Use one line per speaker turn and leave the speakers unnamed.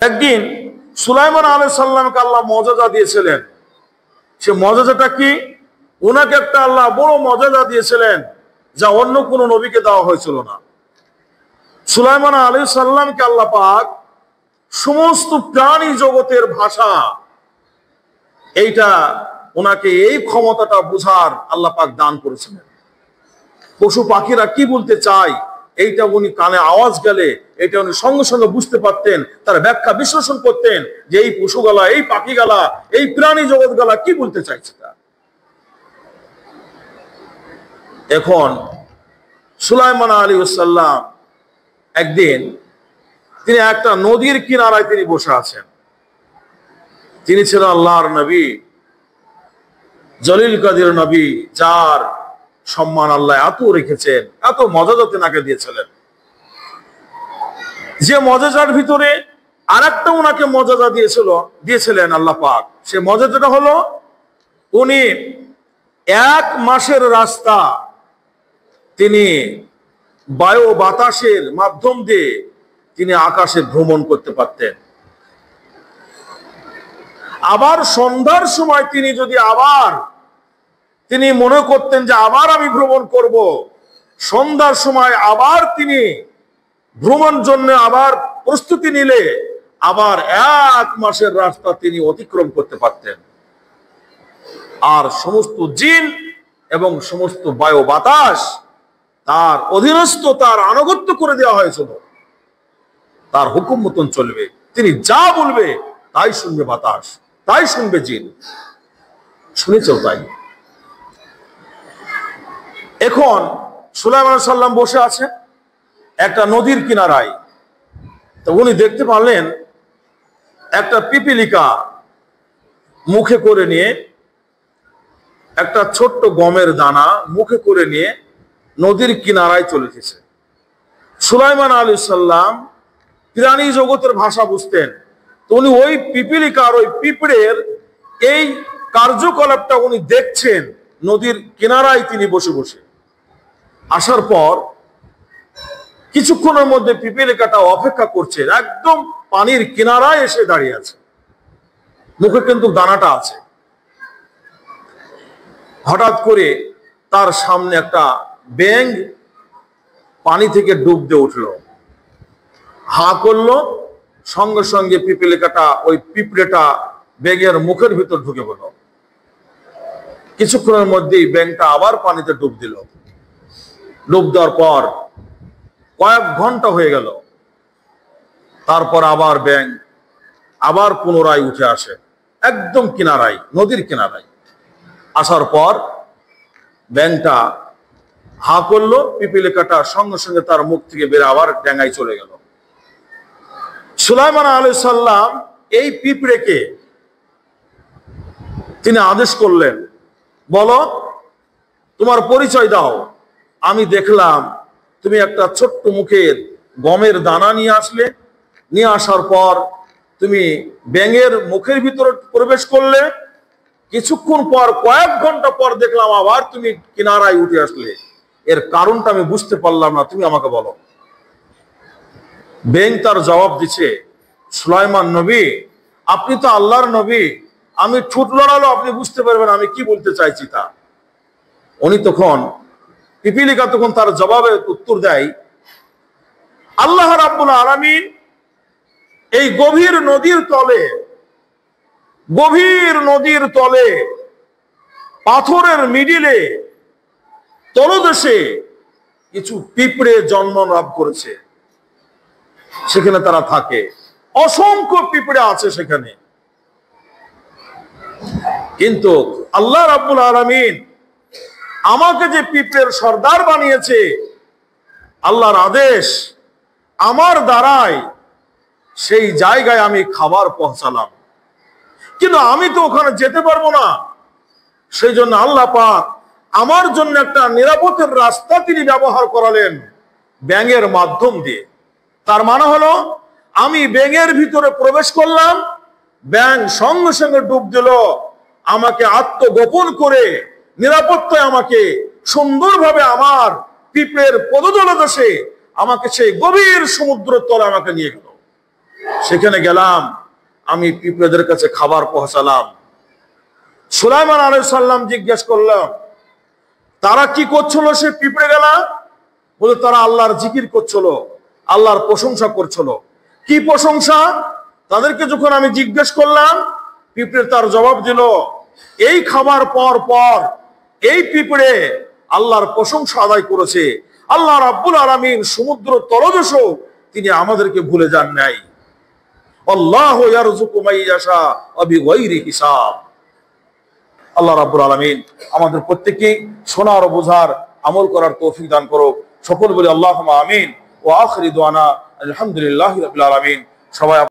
একদিন সুলাইমান আলাইহিস সালামকে আল্লাহ মর্যাদা দিয়েছিলেন। সে মর্যাদাটা কি? ওনাকে একটা আল্লাহ বড় মর্যাদা দিয়েছিলেন যা অন্য কোনো নবীকে দেওয়া হয়েছিল না। সুলাইমান আলাইহিস সালামকে আল্লাহ পাক সমস্ত প্রাণী জগতের ভাষা এইটা ওনাকে এই ক্ষমতাটা বুঝার আল্লাহ পাক দান করেছিলেন। পশু পাখিরা কি বলতে চায় এইটা উনি কানে আওয়াজ গেলে এটা উনি সঙ্গে সঙ্গে বুঝতে পারতেন, তার ব্যাখ্যা বিশ্লেষণ করতেন যে এই পশু গালা, এই পাখি গালা, এই প্রাণী জগৎ গালা কি বলতে চাইছে। এখন সুলাইমান আলাইহিস সালাম একদিন তিনি একটা নদীর কিনারায় তিনি বসে আছেন। তিনি ছিলেন আল্লাহর নবী, জলিল কাদির নবী, যার সম্মান আল্লাহ এত রেখেছেন, এত মর্যাদা তেনাকে দিয়েছিলেন। যে মর্যাদার ভিতরে আরেকটা ওনাকে মর্যাদা দিয়েছিলেন আল্লাহ পাক। সে মর্যাদাটা হলো উনি 1 মাসের রাস্তা তিনি বায়ু বাতাসের মাধ্যম দিয়ে তিনি আকাশে ভ্রমণ করতে পারতেন। আবার সন্ধ্যার সময় তিনি যদি তিনি মনে করতেন যে আবার আমি ভ্রমণ করব, সন্ধ্যার সময় আবার তিনি ভ্রমণ জন্য আবার প্রস্তুতি নিলে আবার 1 মাসের রাস্তা তিনি অতিক্রম করতে পারতেন। আর সমস্ত জিন এবং সমস্ত বায়ু বাতাস তার অধীনস্থ, তার আনুগত্য করে দেওয়া হয়েছিল। তার হুকুম মতন চলবে, তিনি যা বলবে তাই শুনবে বাতাস, তাই শুনবে জিন। শুনেছ তাই। এখন সুলাইমান আলাইহিস সালাম বসে আছেন একটা নদীর কিনারায়। তো উনি দেখতে পারলেন একটা পিপিলিকা মুখে করে নিয়ে, একটা ছোট্ট গমের দানা মুখে করে নিয়ে নদীর কিনারায় চলে গেছে। সুলাইমান আলাইহিস সালাম প্রাণী জগতের ভাষা বুঝতেন। তো উনি ওই পিপিলিকার, ওই পিঁপড়ের এই কার্যকলাপটা উনি দেখছেন নদীর কিনারায় তিনি বসে বসে। আসার পর কিছুক্ষণের মধ্যে পিপিলিকাটা অপেক্ষা করছে, একদম পানির কিনারায় এসে দাঁড়িয়ে আছে, মুখে কিন্তু দানাটা আছে। হঠাৎ করে তার সামনে একটা ব্যাঙ পানি থেকে ডুব দিয়ে উঠলো, হা করলো, সঙ্গে সঙ্গে পিপিলিকাটা, ওই পিঁপড়েটা ব্যাঙের মুখের ভিতর ঢুকে গেল। কিছুক্ষণের মধ্যেই ব্যাঙটা আবার পানিতে ডুব দিল। ডুব দেওয়ার পর কয়েক ঘন্টা হয়ে গেল। তারপর আবার ব্যাঙ আবার পুনরায় উঠে আসে একদম কিনারায়, নদীর কিনারায়। আসার পর ব্যাঙটা হা করলো, পিপিলিকাটা সঙ্গে সঙ্গে তার মুখ থেকে বের আবার ডেঙ্গায় চলে গেল। সুলাইমান আলাইহিস সালাম এই পিঁপড়েকে তিনি আদেশ করলেন, বলো তোমার পরিচয় দাও। আমি দেখলাম তুমি একটা ছোট্ট মুখের গমের দানা নিয়ে আসলে, নিয়ে আসার পর তুমি ব্যাঙের মুখের ভিতরে প্রবেশ করলে, কিছুক্ষণ পর, কয়েক ঘন্টা পর দেখলাম আবার তুমি কিনারায় উঠে আসলে। এর কারণটা আমি বুঝতে পারলাম না, তুমি আমাকে বলো। ব্যাঙ তার জবাব দিচ্ছে, সুলাইমান নবী, আপনি তো আল্লাহর নবী, আমি ঠোঁট লড়ালো আপনি বুঝতে পারবেন আমি কি বলতে চাইছি তা। উনি তখন, পিপিলিকা তখন তার জবাবে উত্তর দেয়, আল্লাহ রাব্বুল আলামিন এই গভীর নদীর তলে পাথরের মিডিলে তলদেশে কিছু পিঁপড়ে জন্ম লাভ করেছে, সেখানে তারা থাকে। অসংখ্য পিঁপড়ে আছে সেখানে। কিন্তু আল্লাহ রাব্বুল আলামিন আমাকে যে পিঁপড়ের সর্দার বানিয়েছে, আল্লাহর আদেশ আমার দ্বারায় সেই জায়গায় আমি খাবার পৌঁছালাম, কিন্তু আমি তো ওখানে যেতে পারবো না। সেই জন্য আল্লাহ পাক আমার জন্য একটা নিরাপদের রাস্তা তিনি ব্যবহার করালেন ব্যাঙের মাধ্যম দিয়ে। তার মানে হলো আমি ব্যাঙের ভিতরে প্রবেশ করলাম, ব্যাঙ সঙ্গে সঙ্গে ডুব দিল, আমাকে আত্মগোপন করে নিরাপত্তায় আমাকে সুন্দরভাবে আমার পিঁপড়ের পদতলদেশে আমাকে সেই গভীর সমুদ্র তলে আমাকে নিয়ে গেল। সেখানে গেলাম, আমি পিঁপড়েদের কাছে খাবার পৌঁছালাম। সুলাইমান আলাইহিস সালাম জিজ্ঞেস করলাম, তারা কি করছিল? সে পিঁপড়ে গেলা বলে, তারা আল্লাহর জিকির করছিল, আল্লাহর প্রশংসা করছিল। কি প্রশংসা? তাদেরকে যখন আমি জিজ্ঞেস করলাম, পিঁপড়ে তার জবাব দিল, এই খাবার পর পর এই পিঁপড়ে আল্লাহর প্রশংসা আদায় করেছে। আল্লাহ রাব্বুল আলামিন সমুদ্র তলদেশও তিনি আমাদেরকে ভুলে যান নাই। আল্লাহু ইয়ারযুকু মান ইয়াশা বিগাইরি হিসাব। আল্লাহ রাব্বুল আলামিন আমাদের প্রত্যেককে শোনার ও বোঝার আমল করার তৌফিক দান করুক। সকল বলি আল্লাহুম্মা আমিন। ওয়া আখিরু দুআনা আলহামদুলিল্লাহি রাব্বিল আলামিন। সবাই